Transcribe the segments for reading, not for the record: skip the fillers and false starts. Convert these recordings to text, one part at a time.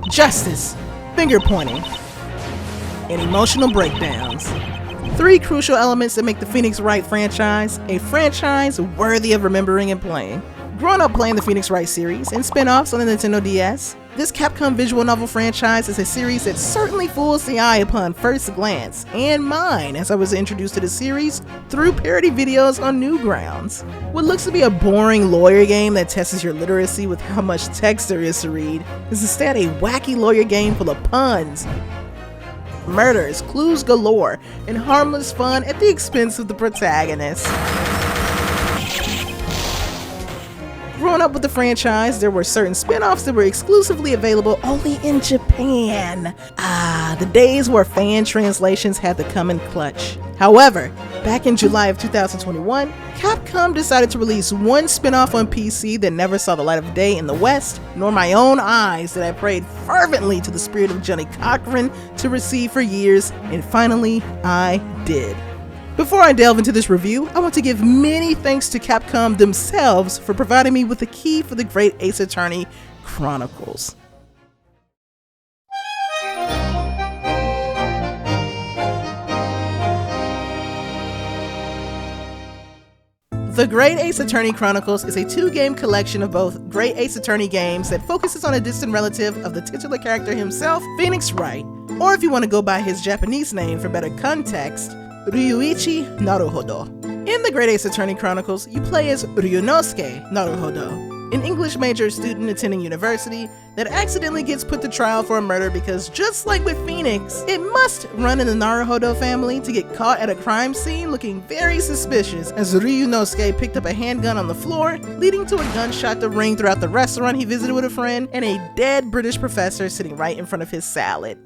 justice, finger pointing, and emotional breakdowns. Three crucial elements that make the Phoenix Wright franchise a franchise worthy of remembering and playing. Growing up playing the Phoenix Wright series and spin-offs on the Nintendo DS, this Capcom visual novel franchise is a series that certainly fools the eye upon first glance, and mine as I was introduced to the series through parody videos on Newgrounds. What looks to be a boring lawyer game that tests your literacy with how much text there is to read is instead a wacky lawyer game full of puns, murders, clues galore, and harmless fun at the expense of the protagonist. Growing up with the franchise, there were certain spin-offs that were exclusively available only in Japan. The days where fan translations had to come in clutch. However, back in July of 2021, Capcom decided to release one spin-off on PC that never saw the light of day in the West, nor my own eyes that I prayed fervently to the spirit of Johnny Cochran to receive for years, and finally, I did. Before I delve into this review, I want to give many thanks to Capcom themselves for providing me with the key for the Great Ace Attorney Chronicles. The Great Ace Attorney Chronicles is a two-game collection of both Great Ace Attorney games that focuses on a distant relative of the titular character himself, Phoenix Wright, or if you want to go by his Japanese name for better context, Ryuichi Naruhodo. In the Great Ace Attorney Chronicles, you play as Ryunosuke Naruhodo, an English major student attending university that accidentally gets put to trial for a murder because just like with Phoenix, it must run in the Naruhodo family to get caught at a crime scene looking very suspicious as Ryunosuke picked up a handgun on the floor, leading to a gunshot to ring throughout the restaurant he visited with a friend and a dead British professor sitting right in front of his salad.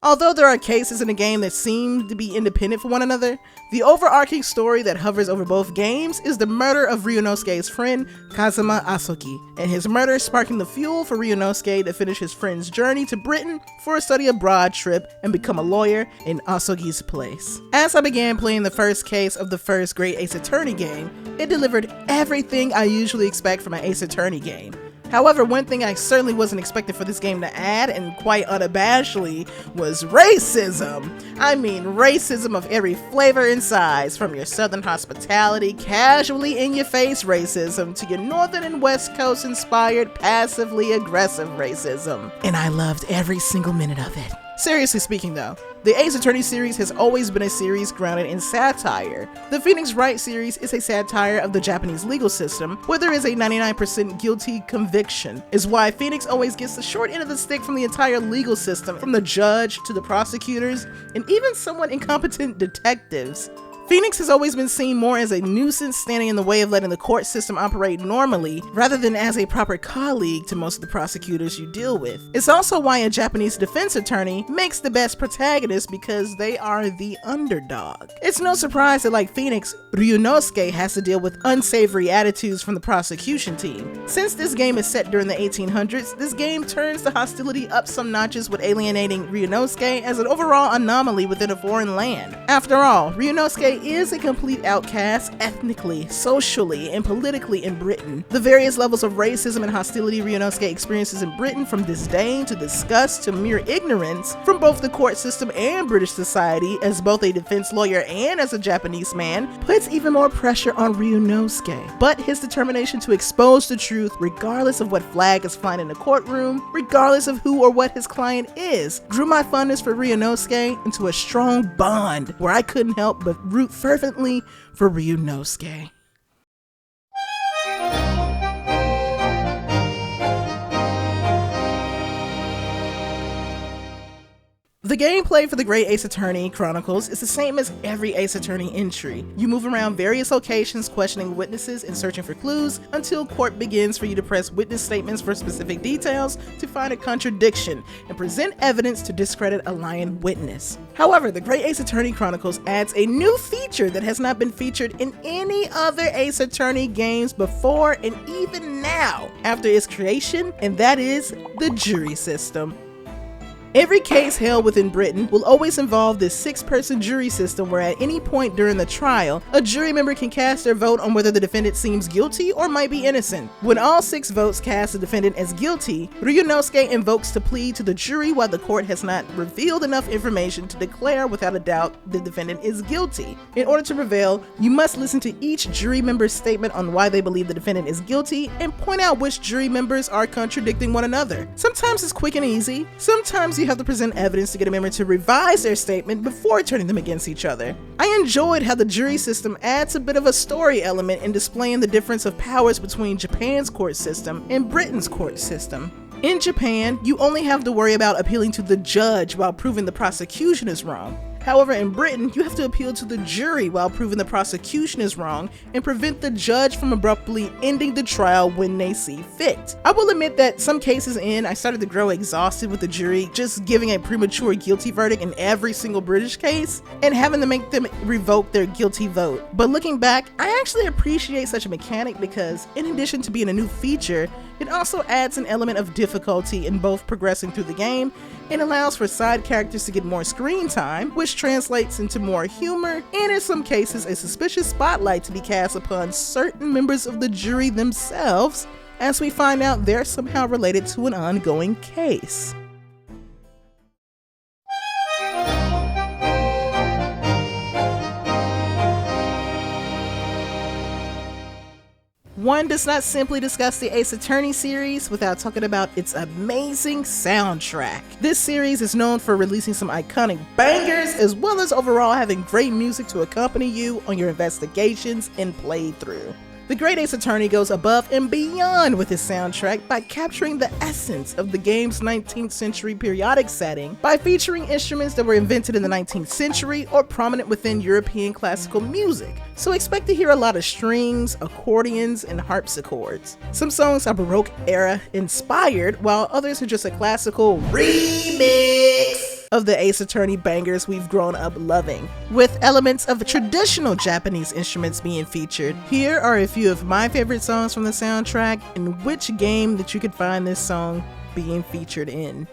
Although there are cases in the game that seem to be independent from one another, the overarching story that hovers over both games is the murder of Ryunosuke's friend Kazuma Asogi, and his murder sparking the fuel for Ryunosuke to finish his friend's journey to Britain for a study abroad trip and become a lawyer in Asogi's place. As I began playing the first case of the first Great Ace Attorney game, it delivered everything I usually expect from an Ace Attorney game. However, one thing I certainly wasn't expecting for this game to add, and quite unabashedly, was racism. I mean racism of every flavor and size, from your southern hospitality, casually in-your-face racism, to your northern and west coast inspired passively aggressive racism. And I loved every single minute of it. Seriously speaking though, the Ace Attorney series has always been a series grounded in satire. The Phoenix Wright series is a satire of the Japanese legal system, where there is a 99% guilty conviction, is why Phoenix always gets the short end of the stick from the entire legal system, from the judge to the prosecutors, and even somewhat incompetent detectives. Phoenix has always been seen more as a nuisance standing in the way of letting the court system operate normally, rather than as a proper colleague to most of the prosecutors you deal with. It's also why a Japanese defense attorney makes the best protagonist, because they are the underdog. It's no surprise that, like Phoenix, Ryunosuke has to deal with unsavory attitudes from the prosecution team. Since this game is set during the 1800s, this game turns the hostility up some notches with alienating Ryunosuke as an overall anomaly within a foreign land. After all, Ryunosuke is a complete outcast ethnically, socially, and politically in Britain. The various levels of racism and hostility Ryunosuke experiences in Britain, from disdain to disgust to mere ignorance from both the court system and British society, as both a defense lawyer and as a Japanese man, puts even more pressure on Ryunosuke. But his determination to expose the truth, regardless of what flag is flying in the courtroom, regardless of who or what his client is, drew my fondness for Ryunosuke into a strong bond where I couldn't help but root fervently for Ryunosuke. The gameplay for the Great Ace Attorney Chronicles is the same as every Ace Attorney entry. You move around various locations questioning witnesses and searching for clues until court begins for you to press witness statements for specific details to find a contradiction and present evidence to discredit a lying witness. However, the Great Ace Attorney Chronicles adds a new feature that has not been featured in any other Ace Attorney games before and even now after its creation, and that is the jury system. Every case held within Britain will always involve this 6-person jury system where at any point during the trial, a jury member can cast their vote on whether the defendant seems guilty or might be innocent. When all 6 votes cast the defendant as guilty, Ryunosuke invokes to plead to the jury while the court has not revealed enough information to declare without a doubt the defendant is guilty. In order to prevail, you must listen to each jury member's statement on why they believe the defendant is guilty and point out which jury members are contradicting one another. Sometimes it's quick and easy, sometimes you have to present evidence to get a member to revise their statement before turning them against each other. I enjoyed how the jury system adds a bit of a story element in displaying the difference of powers between Japan's court system and Britain's court system. In Japan, you only have to worry about appealing to the judge while proving the prosecution is wrong. However, in Britain, you have to appeal to the jury while proving the prosecution is wrong and prevent the judge from abruptly ending the trial when they see fit. I will admit that some cases I started to grow exhausted with the jury just giving a premature guilty verdict in every single British case and having to make them revoke their guilty vote. But looking back, I actually appreciate such a mechanic because in addition to being a new feature, it also adds an element of difficulty in both progressing through the game and allows for side characters to get more screen time, which translates into more humor and in some cases a suspicious spotlight to be cast upon certain members of the jury themselves as we find out they're somehow related to an ongoing case. One does not simply discuss the Ace Attorney series without talking about its amazing soundtrack. This series is known for releasing some iconic bangers as well as overall having great music to accompany you on your investigations and playthrough. The Great Ace Attorney goes above and beyond with his soundtrack by capturing the essence of the game's 19th century periodic setting by featuring instruments that were invented in the 19th century or prominent within European classical music. So expect to hear a lot of strings, accordions, and harpsichords. Some songs are Baroque era inspired, while others are just a classical remix of the Ace Attorney bangers we've grown up loving, with elements of traditional Japanese instruments being featured. Here are a few of my favorite songs from the soundtrack and which game that you could find this song being featured in.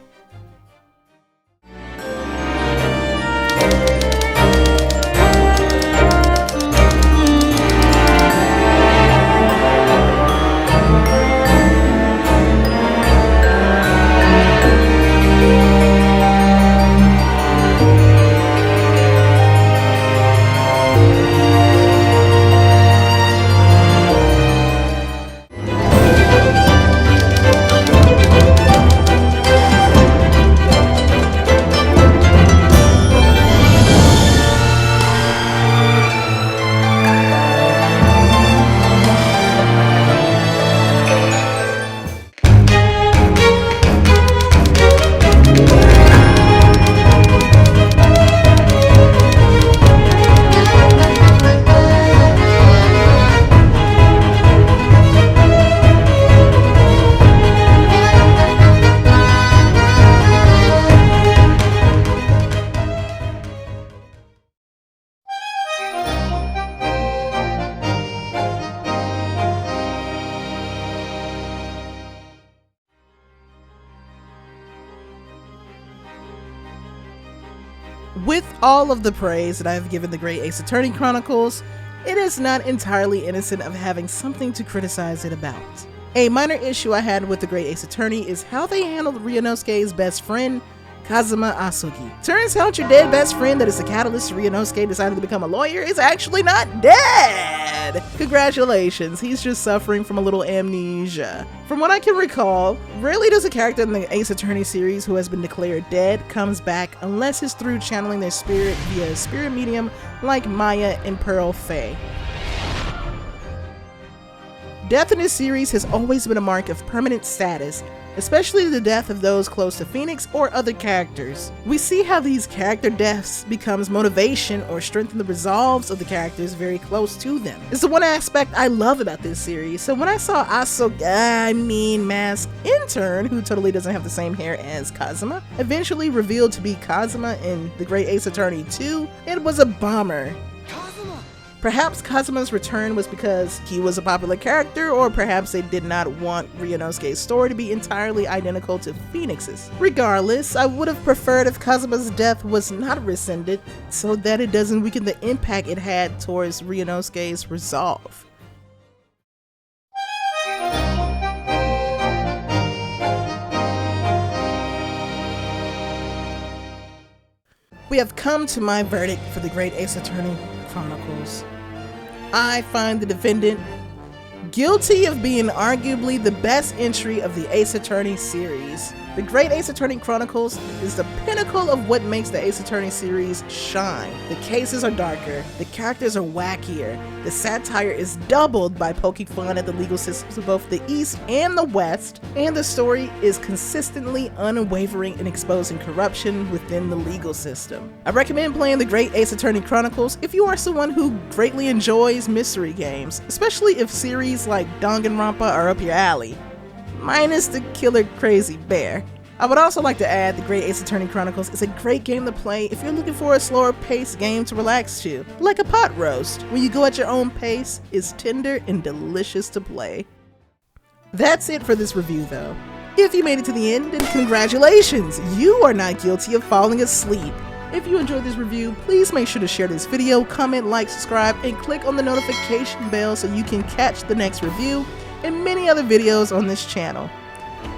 With all of the praise that I have given the Great Ace Attorney Chronicles, it is not entirely innocent of having something to criticize it about. A minor issue I had with the Great Ace Attorney is how they handled Ryunosuke's best friend, Kazuma Asugi. Turns out your dead best friend that is the catalyst Ryunosuke decided to become a lawyer is actually not dead! Congratulations, he's just suffering from a little amnesia. From what I can recall, rarely does a character in the Ace Attorney series who has been declared dead comes back unless it's through channeling their spirit via a spirit medium like Maya and Pearl Faye. Death in this series has always been a mark of permanent status, especially the death of those close to Phoenix or other characters. We see how these character deaths becomes motivation or strengthen the resolves of the characters very close to them. It's the one aspect I love about this series. So when I saw Masked Intern, who totally doesn't have the same hair as Kazuma, eventually revealed to be Kazuma in The Great Ace Attorney 2, it was a bummer. Perhaps Kazuma's return was because he was a popular character, or perhaps they did not want Ryunosuke's story to be entirely identical to Phoenix's. Regardless, I would have preferred if Kazuma's death was not rescinded, so that it doesn't weaken the impact it had towards Ryunosuke's resolve. We have come to my verdict for the Great Ace Attorney Chronicles. I find the defendant guilty of being arguably the best entry of the Ace Attorney series. The Great Ace Attorney Chronicles is the pinnacle of what makes the Ace Attorney series shine. The cases are darker, the characters are wackier, the satire is doubled by poking fun at the legal systems of both the East and the West, and the story is consistently unwavering in exposing corruption within the legal system. I recommend playing the Great Ace Attorney Chronicles if you are someone who greatly enjoys mystery games, especially if series like Danganronpa are up your alley. Minus the killer crazy bear. I would also like to add the Great Ace Attorney Chronicles is a great game to play if you're looking for a slower paced game to relax to, like a pot roast. When you go at your own pace, it's tender and delicious to play. That's it for this review though. If you made it to the end, then congratulations! You are not guilty of falling asleep. If you enjoyed this review, please make sure to share this video, comment, like, subscribe, and click on the notification bell so you can catch the next review and many other videos on this channel.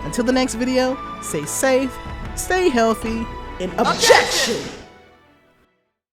Until the next video, stay safe, stay healthy, and objection!